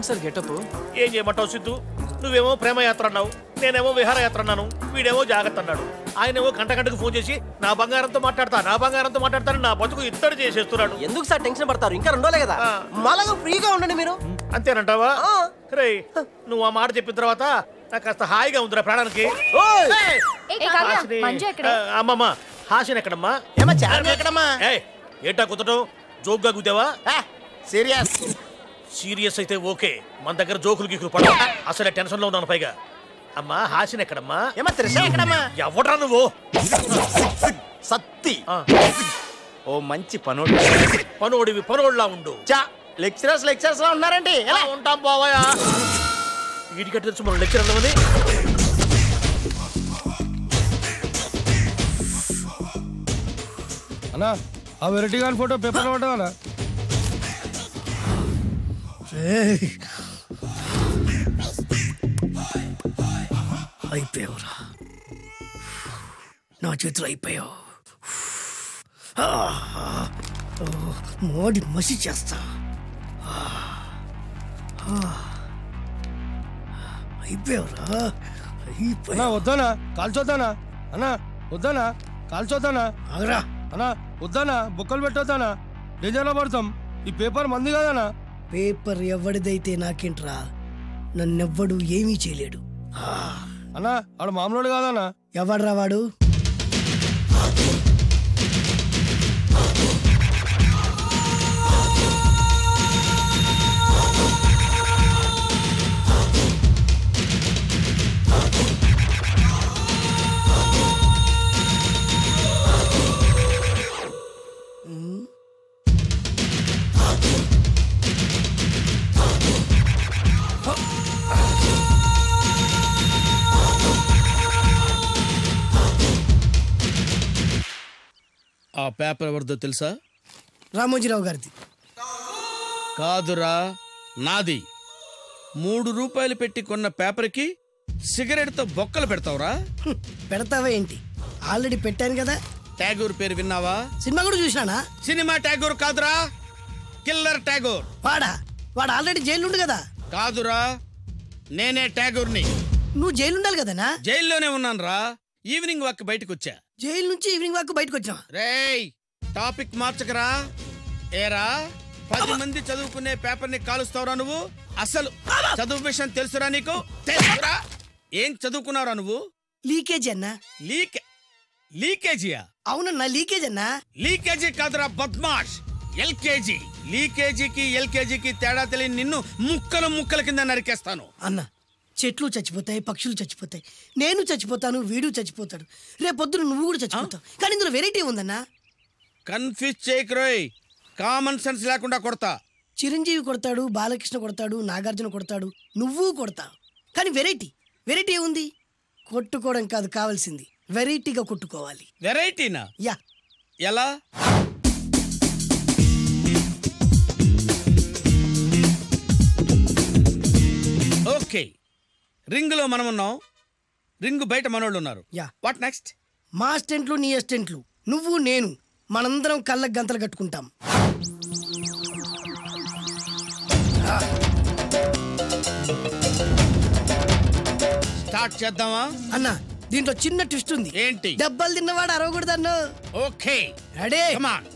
ఏంటి sir getup? ఏం చేయమంటావు సిద్ధు? నువ్వేమో ప్రేమయాత్ర అన్నావు, నేనేమో విహారయాత్ర అన్నాను, వీడేమో జాగ్రత్త అన్నాడు. ఆయనేమో గంటకు ఫోన్ చేసి నా బంగారంతో మాట్లాడతాను నా బతుకు ఇద్దరు చేసేస్తున్నాడు. ఎందుకు సార్ టెన్షన్ పడతారు? ఇంకా 2 రోజులే కదా, మాలాగా ఫ్రీగా ఉండండి మీరు. అంతేనంటావా? రే, నువ్వు ఆ మాట చెప్పిన తర్వాత నాకు కాస్త హాయిగా ఉందిరా ప్రాణానికి. అమ్మమ్మ, హాసిని ఎక్కడమ్మా? ఎక్కడమ్మా? ఏంటా కుదటం? జోక్గా కుదేవా? సీరియస్ అయితే ఓకే, మన దగ్గర జోకులు గీకులు పడవు. అసలే టెన్షన్ లో ఉన్నాను పైగా. అమ్మా, హాసిని ఎక్కడమ్మా? ఎవడ్రా నువ్వు? సత్తి ఓ మంచి పనోడిలా ఉండు. లెక్చరర్స్ లా ఉన్నారండి. ఎలా ఉంటాం బావయ్యా? వీటికట్టు తెలుసు మనం లెక్చర్ అన్నమని. అన్నా ఆ వెరైటీ గాని ఫోటో పేపర్ లో పడ్డా. అయిపోయావురా, నా చేతులు అయిపోయావు. మోడి మసి చేస్తా. అయిపోయావురా. అన్నా వద్దానా కాల్చొద్దానా? అన్నా వద్దానా కాల్చొద్దానా? ఆగరా అన్నా వద్దానా, బొక్కలు పెట్టొద్దానా? డేంజర్లో పడతాం. ఈ పేపర్ మంది కదనా? పేపర్ ఎవడిదైతే నాకేంట్రా, నన్నెవ్వడు ఏమీ చేయలేడు. అన్నా ఆడు మామూలు కాదన్నా. ఎవడ్రా వాడు? ఆ పేపర్ ఎవరిదో తెలుసా? రామోజీరావు గారిది. కాదురా, నాది. 3 రూపాయలు పెట్టి కొన్న పేపర్కి సిగరెట్తో బొక్కలు పెడతావురా? పెడతావా ఏంటి? ఆల్రెడీ పెట్టాను కదా. ట్యాగూర్ పేరు విన్నావా? సినిమా కూడా చూసినానా? సినిమా ట్యాగూర్ కాదురా, కిల్లర్ ట్యాగూర్. వాడు ఆల్రెడీ జైలు ఉండు కదా. కాదురా, నేనే ట్యాగూర్ని. నువ్వు జైలు ఉండాలి కదనా? జైల్లోనే ఉన్నాను రా. ఈవినింగ్ వాక్ బయటకు వచ్చా. జైలు నుంచి ఈవినింగ్ వాక్ బయటకు వచ్చా. రేయ్, టాపిక్ మార్చకరా. ఏరా, 10 మంది చదువుకునే పేపర్ని కాలుస్తావురా నువ్వు? అసలు చదువు విషయం తెలుసురా నీకు? తెలుసురా? ఏం చదువుకున్నారా నువ్వు? లీకేజీ అన్నా. లీకేజీయా? అవునన్నా, లీకేజ్ అన్నా. లీకేజీ కాదురా బద్మాష్, ఎల్కేజీ. లీకేజీకి ఎల్కేజీకి తేడా తెలియని నిన్ను ముక్కలు ముక్కల కింద నరికేస్తాను. అన్నా, చెట్లు చచ్చిపోతాయి, పక్షులు చచ్చిపోతాయి, నేను చచ్చిపోతాను, వీడు చచ్చిపోతాడు, రేపొద్దున నువ్వు కూడా చచ్చిపోతావు. కానీ ఇందులో వెరైటీ ఉందన్నా. కన్ఫ్యూజ్ చేయకురోయ్, కామన్ సెన్స్ లేకుండా కొడతా. చిరంజీవి కొడతాడు, బాలకృష్ణ కొడతాడు, నాగార్జున కొడతాడు, నువ్వు కొడతావు. కానీ వెరైటీ ఉంది. కొట్టుకోవడం కాదు కావాల్సింది, వెరైటీగా కొట్టుకోవాలి. వెరైటీనా? యా. ఎలా? ఓకే, రింగులో మనం ఉన్నాం, రింగు బయట మనోళ్ళు ఉన్నారు. యా. What next? మా అసిస్టెంట్లు, నీ అసిస్టెంట్లు, నువ్వు నేను, మనందరం కళ్ళకు గంతలు కట్టుకుంటాం. స్టార్ట్ చేద్దామా? అన్నా, దీంట్లో చిన్న ట్విస్ట్ ఉంది. ఏంటి? దెబ్బలు తిన్నవాడు అరవకూడదన్ను. Okay, ready? Come on.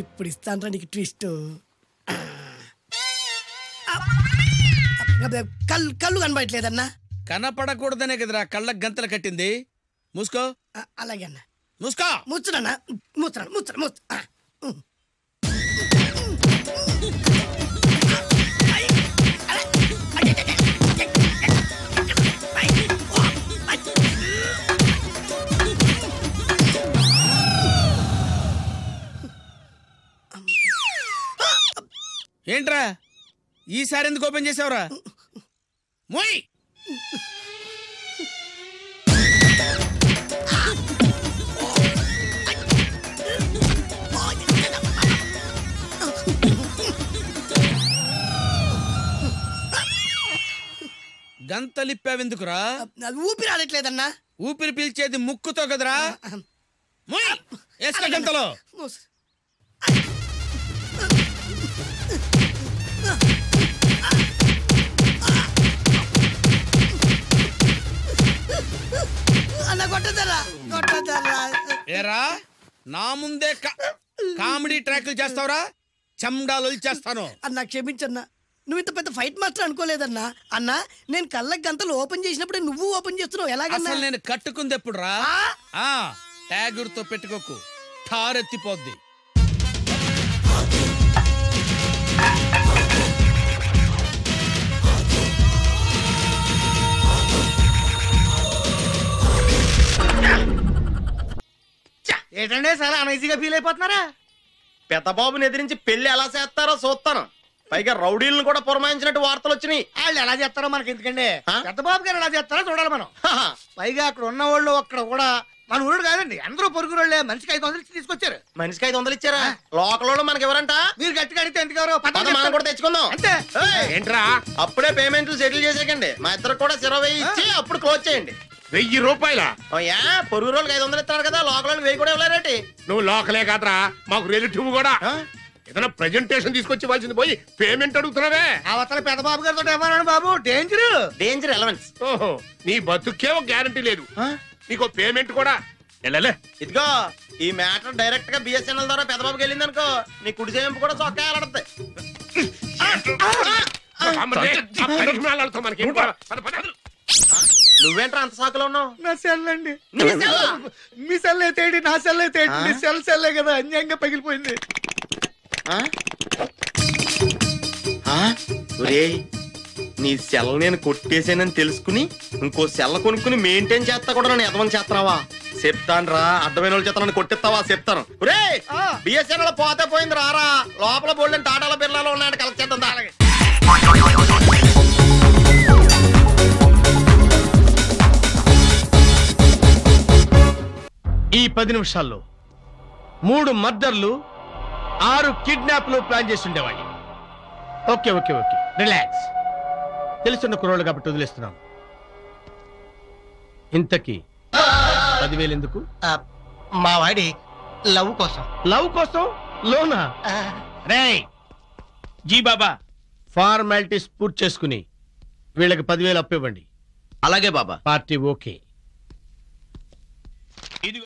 ఇప్పుడు ఇస్తాను నీకు ట్విస్ట్. కళ్ళు కనబడట్లేదన్నా. కనపడకూడదనే కదరా కళ్ళకు గంతలు కట్టింది. మూసుకో. అలాగే అన్న. మూసుకో. ముచ్చుడన్నా, ముచ్చుడు. ఏంట్రా ఈసారి ఎందుకు ఓపెన్ చేసావురా? మోయ్. గంతలిప్పావెందుకురా? అది ఊపిరి ఆడట్లేదన్నా. ఊపిరి పీల్చేది ముక్కుతో కదరా. ముయ్, వేసుకో గంతలో. అన్న కొట్టదరా కొట్టదరా. ఏరా నా ముందే కామెడీ ట్రాక్లు చేస్తావురా? చెమ్డాలు చేస్తాను. అన్నా క్షమించన్నా, నువ్వు ఇంత పెద్ద ఫైట్ మాస్టర్ అనుకోలేదన్నా. అన్నా నేను కళ్ళకి గంతలు ఓపెన్ చేసినప్పుడే నువ్వు ఓపెన్ చేస్తున్నావు, ఎలాగన్నా? అసలు నేను కట్టుకుంది ఎప్పుడు రా? ట్యాగుర్తో పెట్టుకోకు, ఠారెత్తిపోద్ది. ఏంటంటే చాలా అనీజీగా ఫీల్ అయిపోతున్నారా? పెద్ద బాబుని ఎదిరించి పెళ్లి ఎలా చేస్తారో చూస్తాను. పైగా రౌడీలను కూడా పురమాయించినట్టు వార్తలు వచ్చినాయి. వాళ్ళు ఎలా చేస్తారో మనకి ఎందుకండి, పెద్ద బాబు గారు ఎలా చేస్తారో చూడాలి మనం. పైగా అక్కడ ఉన్న వాళ్ళు అక్కడ కూడా మన ఊరు కాదండి, అందరూ పొరుగు వాళ్ళే. మనిషికి 500 తీసుకొచ్చారు. మనిషికి 500 ఇచ్చారా? లోకల్ మనకి ఎవరంట? మీరు గట్టిగా అడిగితే ఎందుకు ఎవరో మనం కూడా తెచ్చుకుందాం అంతే. ఏంట్రా అప్పుడే పేమెంట్లు సెటిల్ చేసేకండి. మా ఇద్దరు కూడా 20 ఇచ్చి అప్పుడు క్లోజ్ చేయండి. 1000 రూపాయల పొరుగు రోజులకు 500 ఇస్తున్నారు కదా, లోకల్ 1000 కూడా ఇవ్వలేరేటి? నువ్వు లోకలే కాదురా, మాకు రిలేటివ్ కూడా. ఏదైనా ప్రెజెంటేషన్ తీసుకొచ్చి ఇవ్వాల్సింది పోయి పేమెంట్ అడుగుతున్నావే. అవతల పెద్ద బాబు గారితో ఏమన్నాను బాబు, డేంజర్ ఎలవెన్స్. ఓహో, నీ బతుకే ఒక గ్యారంటీ లేదు, నీకు పేమెంట్ కూడా. వెళ్ళలే. ఇదిగో ఈ మ్యాటర్ డైరెక్ట్ గా బిఎస్ఎన్ఎల్ ద్వారా పెద్దబాబుకి వెళ్ళింది అనుకో, నీ కుడి చేయింపు కూడా చొక్కా వెళ్ళడతాయి. నువ్వేంట్రా అంత సాకులో ఉన్నావు? నా సెల్ అండి. మీ సెల్ అయితే నా సెల్ అయితే మీ సెల్లే కదా, అన్యాయంగా పగిలిపోయింది. నీ సెల్ నేను కొట్టేసానని తెలుసుకుని ఇంకో సెల్ కొనుక్కుని మెయింటైన్ చేస్తా కూడా నన్ను ఎదవని చేస్తావా? చెప్తాను రా, అడ్డమైన వాళ్ళు చేత నన్ను కొట్టిస్తావా? చెప్తాను. బిఎస్ఎన్ఎల్ పోతే పోయింది, రారా లోపల బోల్డెన్ టాటాల బిర్లాలో ఉన్నాడు, కలెక్ట్ చేద్దాం. అలాగే ఈ 10 నిమిషాల్లో 3 మర్డర్లు 6 కిడ్నాప్లు ప్లాన్ చేసి ఉండేవాడిని. Okay okay okay, relax. తెలుసున్న కుర్రోళ్ళు కాబట్టి వదిలేస్తున్నాం. ఇంతకీ 10,000 ఎందుకు? మా వాడి లవ్ కోసం. లవ్ కోసం లోనా? రేయ్ జీ బాబా, ఫార్మాలిటీస్ పూర్తి చేసుకుని వీళ్ళకి 10,000 అప్పు ఇవ్వండి. అలాగే బాబా. Party okay.